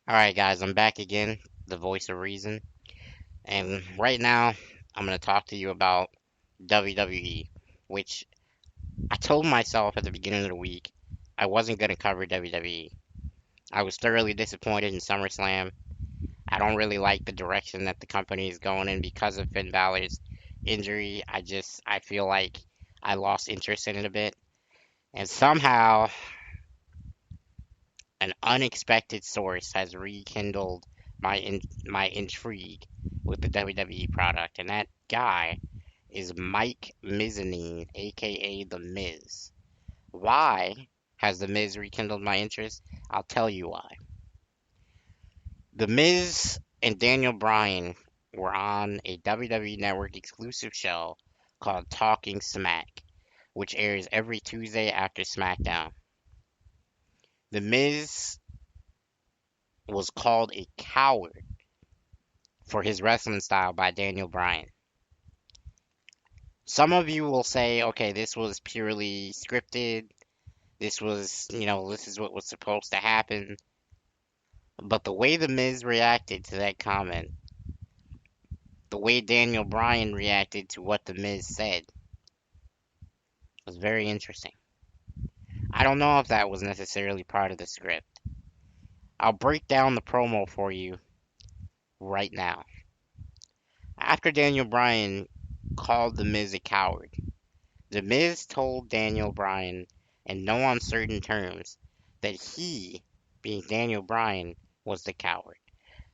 Alright, guys, I'm back again, the voice of reason. And right now, I'm going to talk to you about WWE, which I told myself at the beginning of the week I wasn't going to cover WWE. I was thoroughly disappointed in SummerSlam. I don't really like the direction that the company is going in because of Finn Balor's injury. I feel like I lost interest in it a bit. And somehow, an unexpected source has rekindled my intrigue with the WWE product, and that guy is Mike Mizanin, aka The Miz. Why has The Miz rekindled my interest? I'll tell you why. The Miz and Daniel Bryan were on a WWE Network exclusive show called Talking Smack, which airs every Tuesday after SmackDown. The Miz was called a coward for his wrestling style by Daniel Bryan. Some of you will say, okay, this was purely scripted. This is what was supposed to happen. But the way The Miz reacted to that comment, the way Daniel Bryan reacted to what The Miz said, was very interesting. I don't know if that was necessarily part of the script. I'll break down the promo for you right now. After Daniel Bryan called The Miz a coward, The Miz told Daniel Bryan in no uncertain terms that he, being Daniel Bryan, was the coward,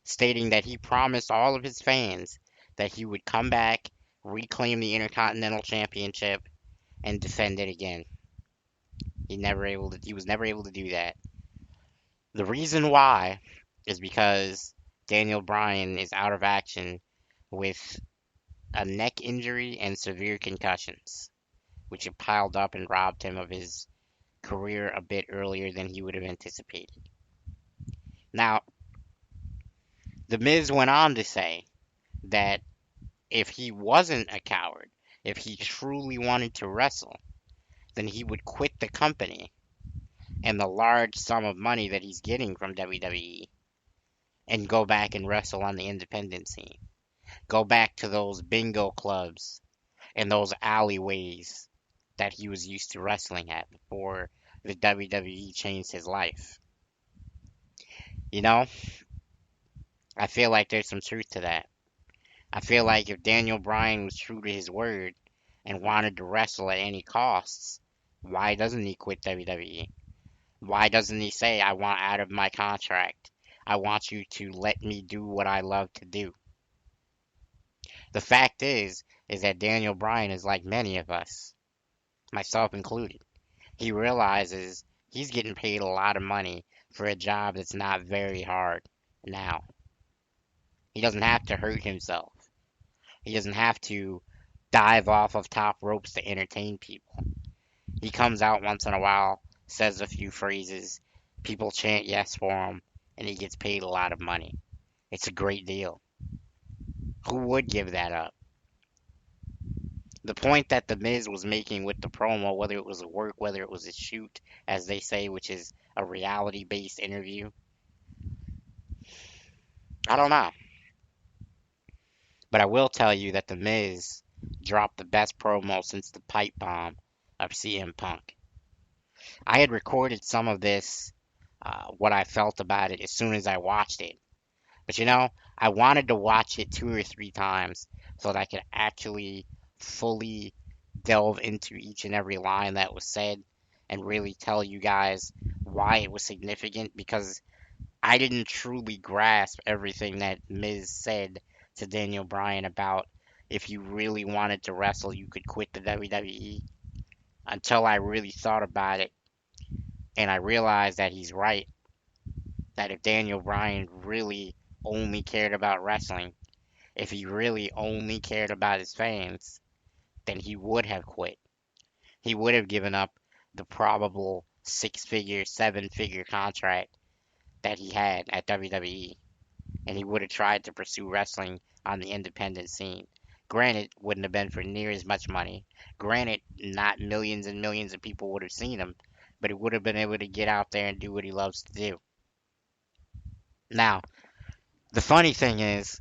stating that he promised all of his fans that he would come back, reclaim the Intercontinental Championship, and defend it again. He was never able to do that. The reason why is because Daniel Bryan is out of action with a neck injury and severe concussions, which have piled up and robbed him of his career a bit earlier than he would have anticipated. Now, The Miz went on to say that if he wasn't a coward, if he truly wanted to wrestle, then he would quit the company and the large sum of money that he's getting from WWE and go back and wrestle on the independent scene. Go back to those bingo clubs and those alleyways that he was used to wrestling at before the WWE changed his life. You know, I feel like there's some truth to that. I feel like if Daniel Bryan was true to his word and wanted to wrestle at any costs, why doesn't he quit WWE? Why doesn't he say, I want out of my contract? I want you to let me do what I love to do. The fact is that Daniel Bryan is like many of us, myself included. He realizes he's getting paid a lot of money for a job that's not very hard now. He doesn't have to hurt himself. He doesn't have to dive off of top ropes to entertain people. He comes out once in a while, says a few phrases, people chant yes for him, and he gets paid a lot of money. It's a great deal. Who would give that up? The point that The Miz was making with the promo, whether it was a work, whether it was a shoot, as they say, which is a reality based interview, I don't know. But I will tell you that The Miz dropped the best promo since the pipe bomb of CM Punk. I had recorded some of this, what I felt about it, as soon as I watched it. But I wanted to watch it 2 or 3 times so that I could actually fully delve into each and every line that was said and really tell you guys why it was significant, because I didn't truly grasp everything that Miz said to Daniel Bryan about if you really wanted to wrestle, you could quit the WWE, until I really thought about it and I realized that he's right. That if Daniel Bryan really only cared about wrestling, if he really only cared about his fans, then he would have quit. He would have given up the probable 6 figure, 7 figure contract that he had at WWE, and he would have tried to pursue wrestling on the independent scene. Granted, wouldn't have been for near as much money. Granted, not millions and millions of people would have seen him, but he would have been able to get out there and do what he loves to do. Now, the funny thing is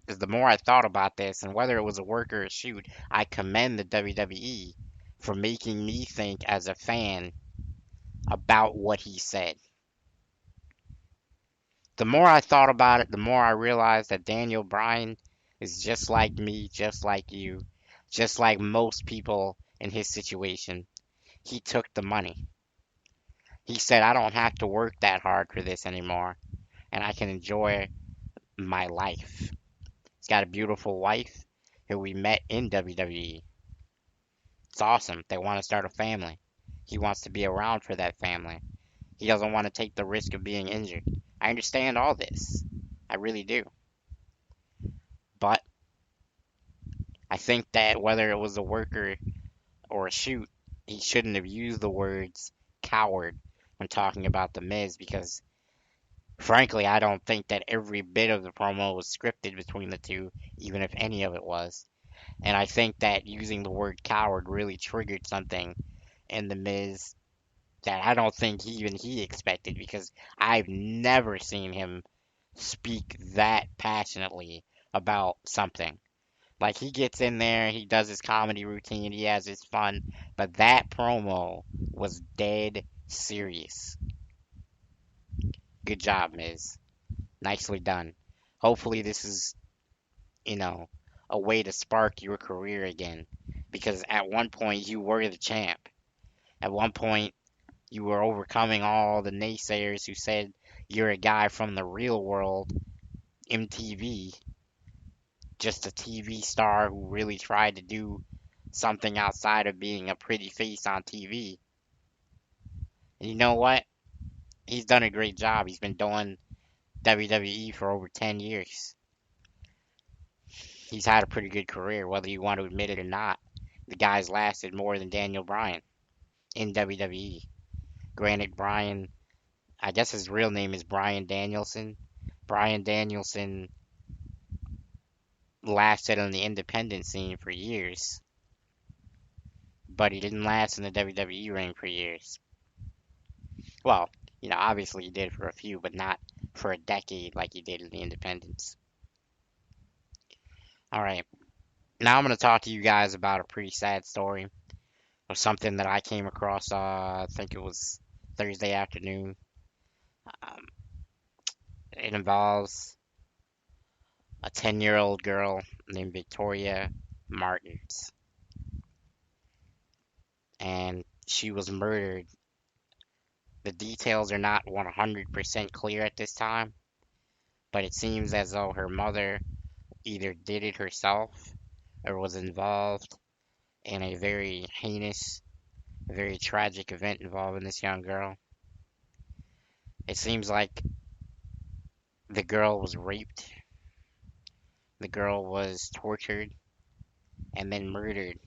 the more I thought about this, and whether it was a work or a shoot, I commend the WWE for making me think as a fan about what he said. The more I thought about it, the more I realized that Daniel Bryan is just like me, just like you, just like most people in his situation. He took the money. He said, I don't have to work that hard for this anymore, and I can enjoy my life. He's got a beautiful wife who we met in WWE. It's awesome. They want to start a family. He wants to be around for that family. He doesn't want to take the risk of being injured. I understand all this. I really do. But I think that whether it was a worker or a shoot, he shouldn't have used the words coward when talking about The Miz because, frankly, I don't think that every bit of the promo was scripted between the two, even if any of it was. And I think that using the word coward really triggered something in The Miz that I don't think even he expected because I've never seen him speak that passionately about something. Like he gets in there, he does his comedy routine, he has his fun, but that promo was dead serious. Good job, Miz. Nicely done. Hopefully this is, you know, a way to spark your career again. Because at one point you were the champ. At one point you were overcoming all the naysayers who said you're a guy from the real world, MTV, just a TV star who really tried to do something outside of being a pretty face on TV. And you know what? He's done a great job. He's been doing WWE for over 10 years. He's had a pretty good career, whether you want to admit it or not. The guy's lasted more than Daniel Bryan in WWE. Granted, Bryan, I guess his real name is Bryan Danielson. Bryan Danielson lasted on the independent scene for years, but he didn't last in the WWE ring for years. Well, obviously he did for a few, but not for a decade like he did in the independents. All right, now I'm going to talk to you guys about a pretty sad story of something that I came across. I think it was Thursday afternoon. Um, it involves a 10-year-old girl named Victoria Martens, and she was murdered. The details are not 100% clear at this time, but it seems as though her mother either did it herself or was involved in a very heinous, very tragic event involving this young girl. It seems like the girl was raped, the girl was tortured, and then murdered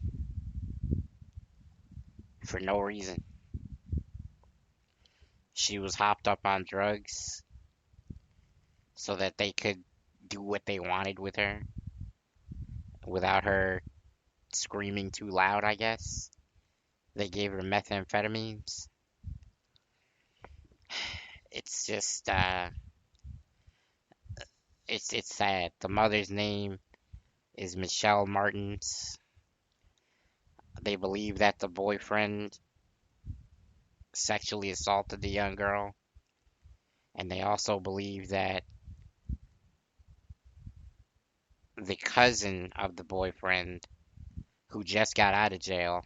for no reason. She was hopped up on drugs so that they could do what they wanted with her without her screaming too loud, I guess. They gave her methamphetamines. It's just, it's sad. The mother's name is Michelle Martens. They believe that the boyfriend sexually assaulted the young girl, and they also believe that the cousin of the boyfriend, who just got out of jail,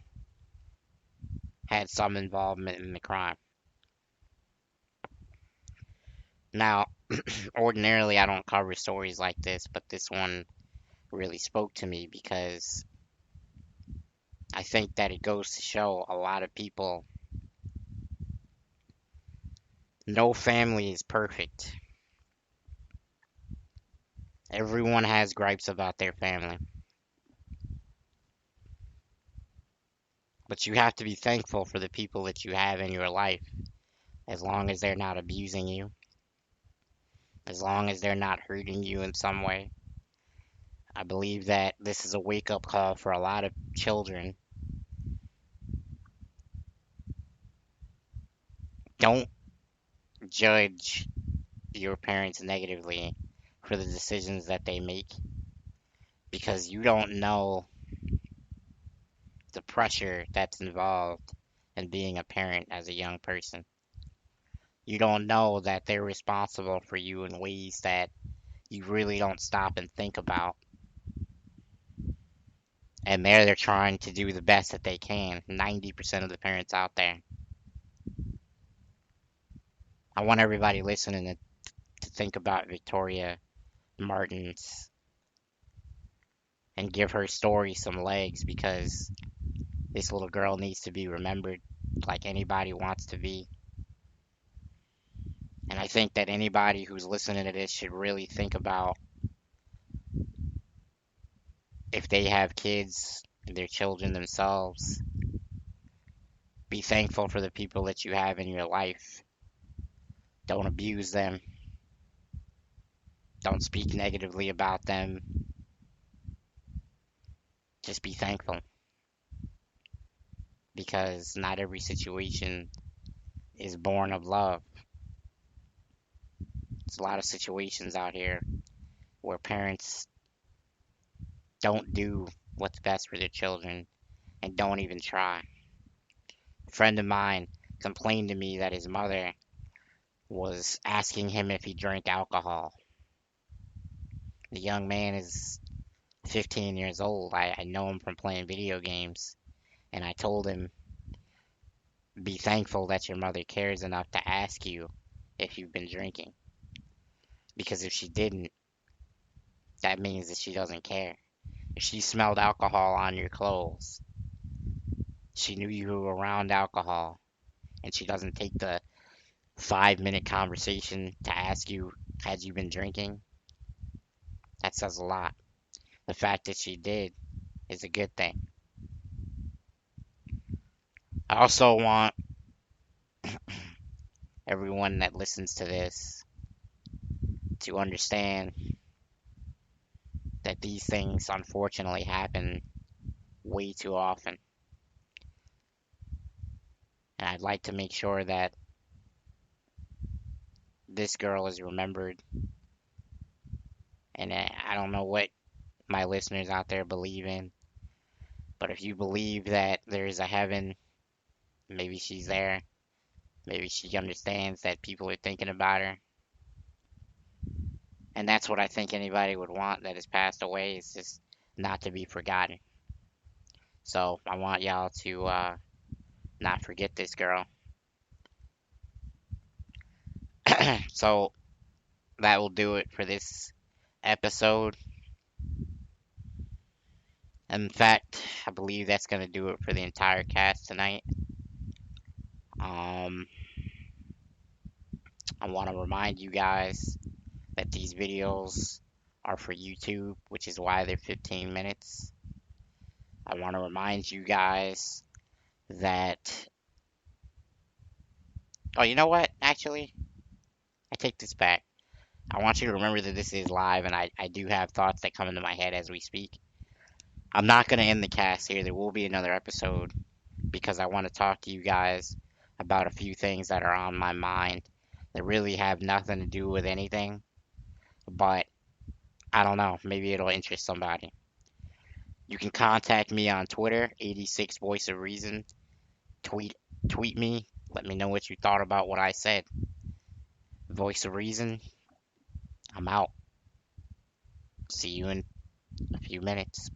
had some involvement in the crime. Now, ordinarily I don't cover stories like this, but this one really spoke to me because I think that it goes to show a lot of people, no family is perfect. Everyone has gripes about their family. But you have to be thankful for the people that you have in your life, as long as they're not abusing you, as long as they're not hurting you in some way. I believe that this is a wake up call for a lot of children. Don't judge your parents negatively for the decisions that they make because you don't know the pressure that's involved in being a parent as a young person. You don't know that they're responsible for you in ways that you really don't stop and think about. And they're trying to do the best that they can. 90% of the parents out there. I want everybody listening to think about Victoria Martens and give her story some legs because this little girl needs to be remembered like anybody wants to be. And I think that anybody who's listening to this should really think about if they have kids, their children themselves. Be thankful for the people that you have in your life. Don't abuse them. Don't speak negatively about them. Just be thankful because not every situation is born of love. There's a lot of situations out here where parents don't do what's best for their children and don't even try. A friend of mine complained to me that his mother was asking him if he drank alcohol. The young man is 15 years old. I know him from playing video games. And I told him, be thankful that your mother cares enough to ask you if you've been drinking. Because if she didn't, that means that she doesn't care. If she smelled alcohol on your clothes, she knew you were around alcohol, and she doesn't take the 5-minute conversation to ask you, had you been drinking? That says a lot. The fact that she did is a good thing. I also want everyone that listens to this to understand that these things unfortunately happen way too often. And I'd like to make sure that this girl is remembered. And I don't know what my listeners out there believe in, but if you believe that there's a heaven, maybe she's there. Maybe she understands that people are thinking about her. And that's what I think anybody would want that has passed away, is just not to be forgotten. So I want y'all to not forget this girl. So that will do it for this episode. In fact, I believe that's going to do it for the entire cast tonight. I want to remind you guys that these videos are for YouTube, which is why they're 15 minutes. I want to remind you guys that... Oh, you know what? Actually, I take this back. I want you to remember that this is live, and I do have thoughts that come into my head as we speak. I'm not going to end the cast here. There will be another episode because I want to talk to you guys about a few things that are on my mind that really have nothing to do with anything. But I don't know. Maybe it'll interest somebody. You can contact me on Twitter, 86 Voice of Reason. Tweet me. Let me know what you thought about what I said. Voice of Reason. I'm out. See you in a few minutes.